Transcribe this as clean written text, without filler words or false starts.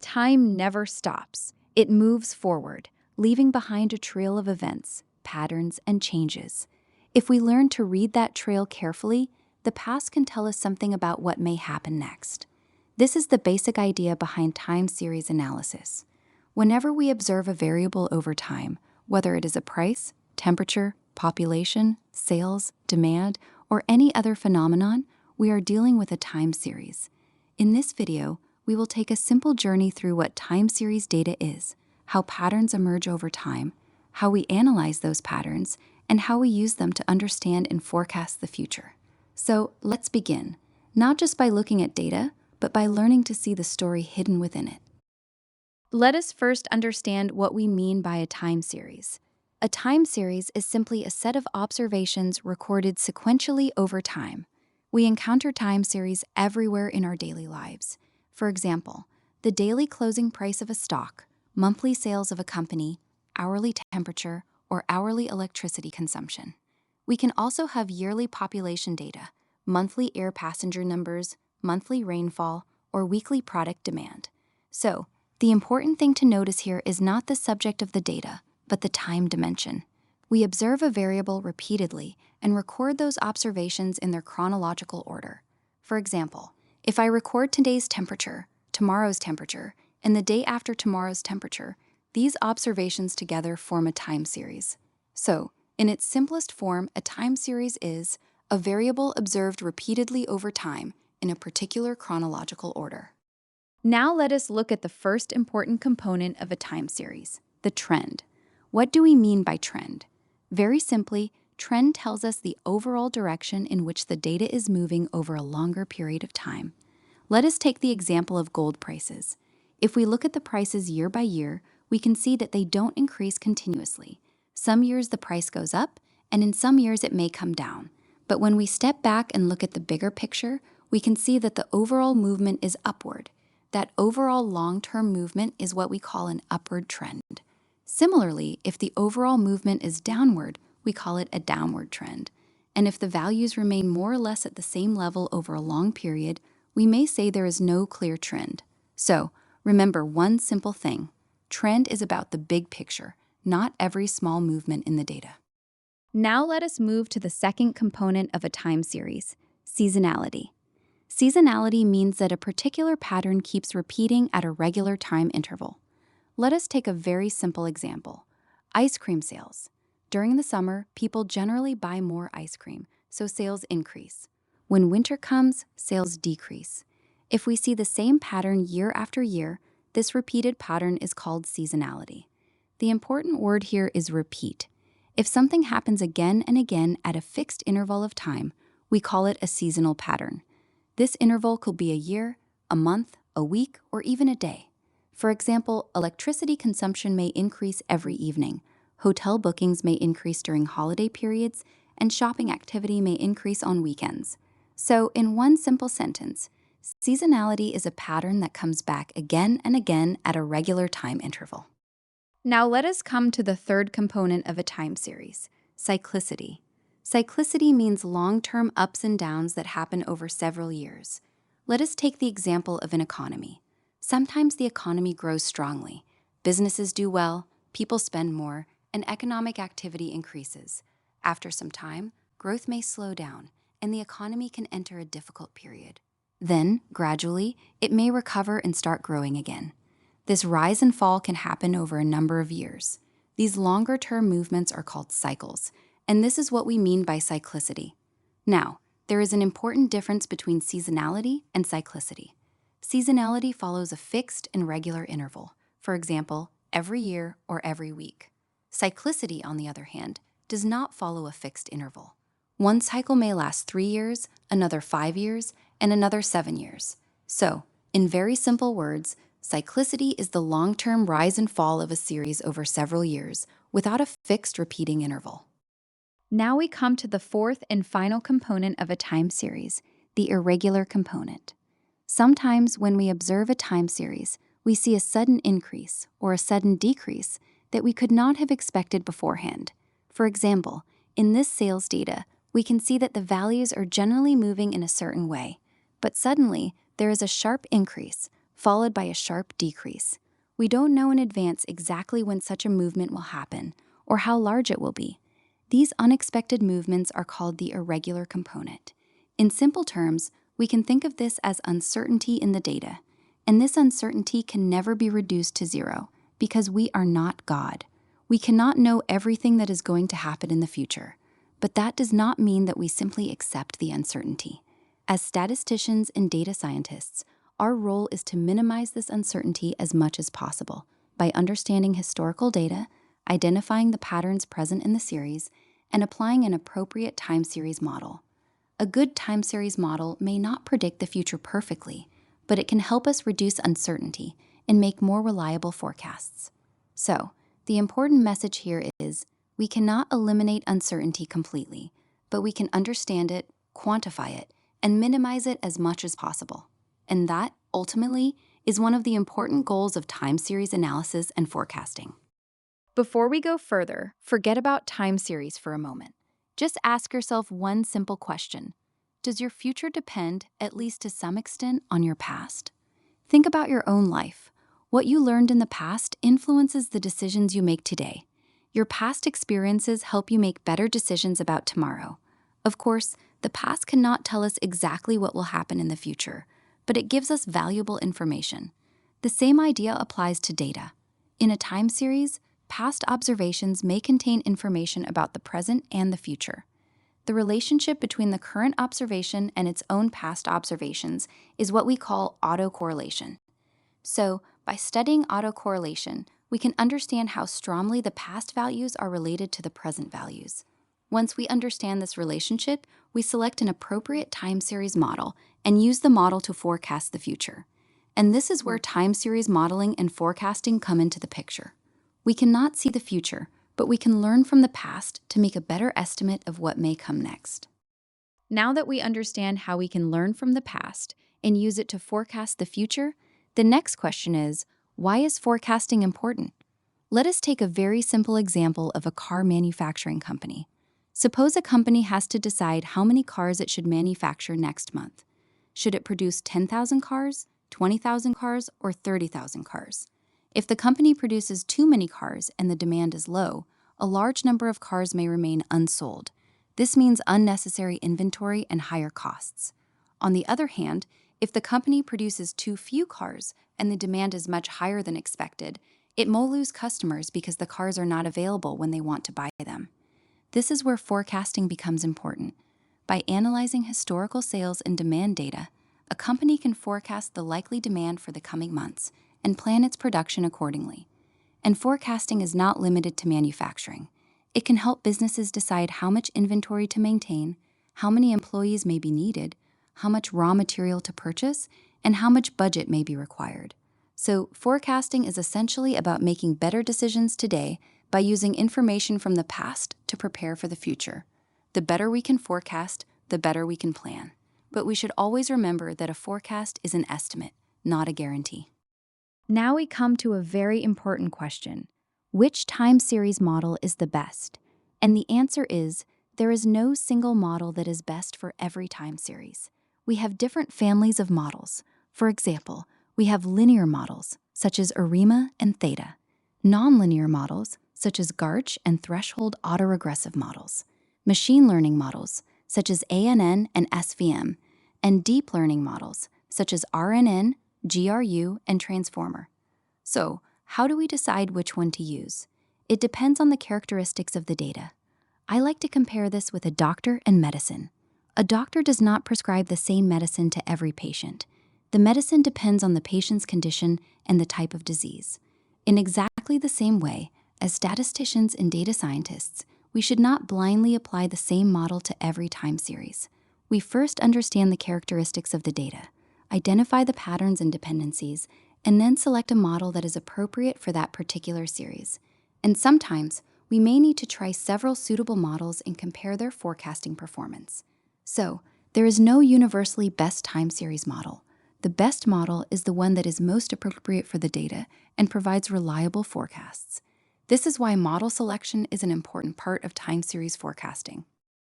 Time never stops. It moves forward, leaving behind a trail of events, patterns, and changes. If we learn to read that trail carefully, the past can tell us something about what may happen next. This is the basic idea behind time series analysis. Whenever we observe a variable over time, whether it is a price, temperature, population, sales, demand, or any other phenomenon, we are dealing with a time series. In this video, we will take a simple journey through what time series data is, how patterns emerge over time, how we analyze those patterns, and how we use them to understand and forecast the future. So let's begin, not just by looking at data, but by learning to see the story hidden within it. Let us first understand what we mean by a time series. A time series is simply a set of observations recorded sequentially over time. We encounter time series everywhere in our daily lives. For example, the daily closing price of a stock, monthly sales of a company, hourly temperature, or hourly electricity consumption. We can also have yearly population data, monthly air passenger numbers, monthly rainfall, or weekly product demand. So, the important thing to notice here is not the subject of the data, but the time dimension. We observe a variable repeatedly and record those observations in their chronological order. For example, if I record today's temperature, tomorrow's temperature, and the day after tomorrow's temperature, these observations together form a time series. So, in its simplest form, a time series is a variable observed repeatedly over time in a particular chronological order. Now let us look at the first important component of a time series, the trend. What do we mean by trend? Very simply, trend tells us the overall direction in which the data is moving over a longer period of time. Let us take the example of gold prices. If we look at the prices year by year, we can see that they don't increase continuously. Some years the price goes up, and in some years it may come down. But when we step back and look at the bigger picture, we can see that the overall movement is upward. That overall long-term movement is what we call an upward trend. Similarly, if the overall movement is downward, we call it a downward trend. And if the values remain more or less at the same level over a long period, we may say there is no clear trend. So, remember one simple thing. Trend is about the big picture, not every small movement in the data. Now let us move to the second component of a time series, seasonality. Seasonality means that a particular pattern keeps repeating at a regular time interval. Let us take a very simple example. Ice cream sales. During the summer, people generally buy more ice cream, so sales increase. When winter comes, sales decrease. If we see the same pattern year after year, this repeated pattern is called seasonality. The important word here is repeat. If something happens again and again at a fixed interval of time, we call it a seasonal pattern. This interval could be a year, a month, a week, or even a day. For example, electricity consumption may increase every evening, hotel bookings may increase during holiday periods, and shopping activity may increase on weekends. So, in one simple sentence, seasonality is a pattern that comes back again and again at a regular time interval. Now let us come to the third component of a time series, cyclicity. Cyclicity means long-term ups and downs that happen over several years. Let us take the example of an economy. Sometimes the economy grows strongly. Businesses do well, people spend more, and economic activity increases. After some time, growth may slow down, and the economy can enter a difficult period. Then, gradually, it may recover and start growing again. This rise and fall can happen over a number of years. These longer-term movements are called cycles, and this is what we mean by cyclicity. Now, there is an important difference between seasonality and cyclicity. Seasonality follows a fixed and regular interval, for example, every year or every week. Cyclicity, on the other hand, does not follow a fixed interval. One cycle may last 3 years, another 5 years, and another 7 years. So, in very simple words, cyclicity is the long-term rise and fall of a series over several years without a fixed repeating interval. Now we come to the fourth and final component of a time series, the irregular component. Sometimes when we observe a time series, we see a sudden increase or a sudden decrease that we could not have expected beforehand. For example, in this sales data, we can see that the values are generally moving in a certain way, but suddenly there is a sharp increase, followed by a sharp decrease. We don't know in advance exactly when such a movement will happen or how large it will be. These unexpected movements are called the irregular component. In simple terms, we can think of this as uncertainty in the data, and this uncertainty can never be reduced to zero because we are not God. We cannot know everything that is going to happen in the future, but that does not mean that we simply accept the uncertainty. As statisticians and data scientists, our role is to minimize this uncertainty as much as possible by understanding historical data, identifying the patterns present in the series, and applying an appropriate time series model. A good time series model may not predict the future perfectly, but it can help us reduce uncertainty and make more reliable forecasts. So, the important message here is we cannot eliminate uncertainty completely, but we can understand it, quantify it, and minimize it as much as possible. And that, ultimately, is one of the important goals of time series analysis and forecasting. Before we go further, forget about time series for a moment. Just ask yourself one simple question. Does your future depend, at least to some extent, on your past? Think about your own life. What you learned in the past influences the decisions you make today. Your past experiences help you make better decisions about tomorrow. Of course, the past cannot tell us exactly what will happen in the future, but it gives us valuable information. The same idea applies to data. In a time series, past observations may contain information about the present and the future. The relationship between the current observation and its own past observations is what we call autocorrelation. So, by studying autocorrelation, we can understand how strongly the past values are related to the present values. Once we understand this relationship, we select an appropriate time series model and use the model to forecast the future. And this is where time series modeling and forecasting come into the picture. We cannot see the future, but we can learn from the past to make a better estimate of what may come next. Now that we understand how we can learn from the past and use it to forecast the future, the next question is, why is forecasting important? Let us take a very simple example of a car manufacturing company. Suppose a company has to decide how many cars it should manufacture next month. Should it produce 10,000 cars, 20,000 cars, or 30,000 cars? If the company produces too many cars and the demand is low, a large number of cars may remain unsold. This means unnecessary inventory and higher costs. On the other hand, if the company produces too few cars and the demand is much higher than expected, it may lose customers because the cars are not available when they want to buy them. This is where forecasting becomes important. By analyzing historical sales and demand data, a company can forecast the likely demand for the coming months and plan its production accordingly. And forecasting is not limited to manufacturing. It can help businesses decide how much inventory to maintain, how many employees may be needed, how much raw material to purchase, and how much budget may be required. So, forecasting is essentially about making better decisions today by using information from the past to prepare for the future. The better we can forecast, the better we can plan. But we should always remember that a forecast is an estimate, not a guarantee. Now we come to a very important question. Which time series model is the best? And the answer is, there is no single model that is best for every time series. We have different families of models. For example, we have linear models, such as ARIMA and Theta, nonlinear models, such as GARCH and threshold autoregressive models, machine learning models, such as ANN and SVM, and deep learning models, such as RNN, GRU, and Transformer. So, how do we decide which one to use? It depends on the characteristics of the data. I like to compare this with a doctor and medicine. A doctor does not prescribe the same medicine to every patient. The medicine depends on the patient's condition and the type of disease. In exactly the same way, as statisticians and data scientists, we should not blindly apply the same model to every time series. We first understand the characteristics of the data, identify the patterns and dependencies, and then select a model that is appropriate for that particular series. And sometimes, we may need to try several suitable models and compare their forecasting performance. So, there is no universally best time series model. The best model is the one that is most appropriate for the data and provides reliable forecasts. This is why model selection is an important part of time series forecasting.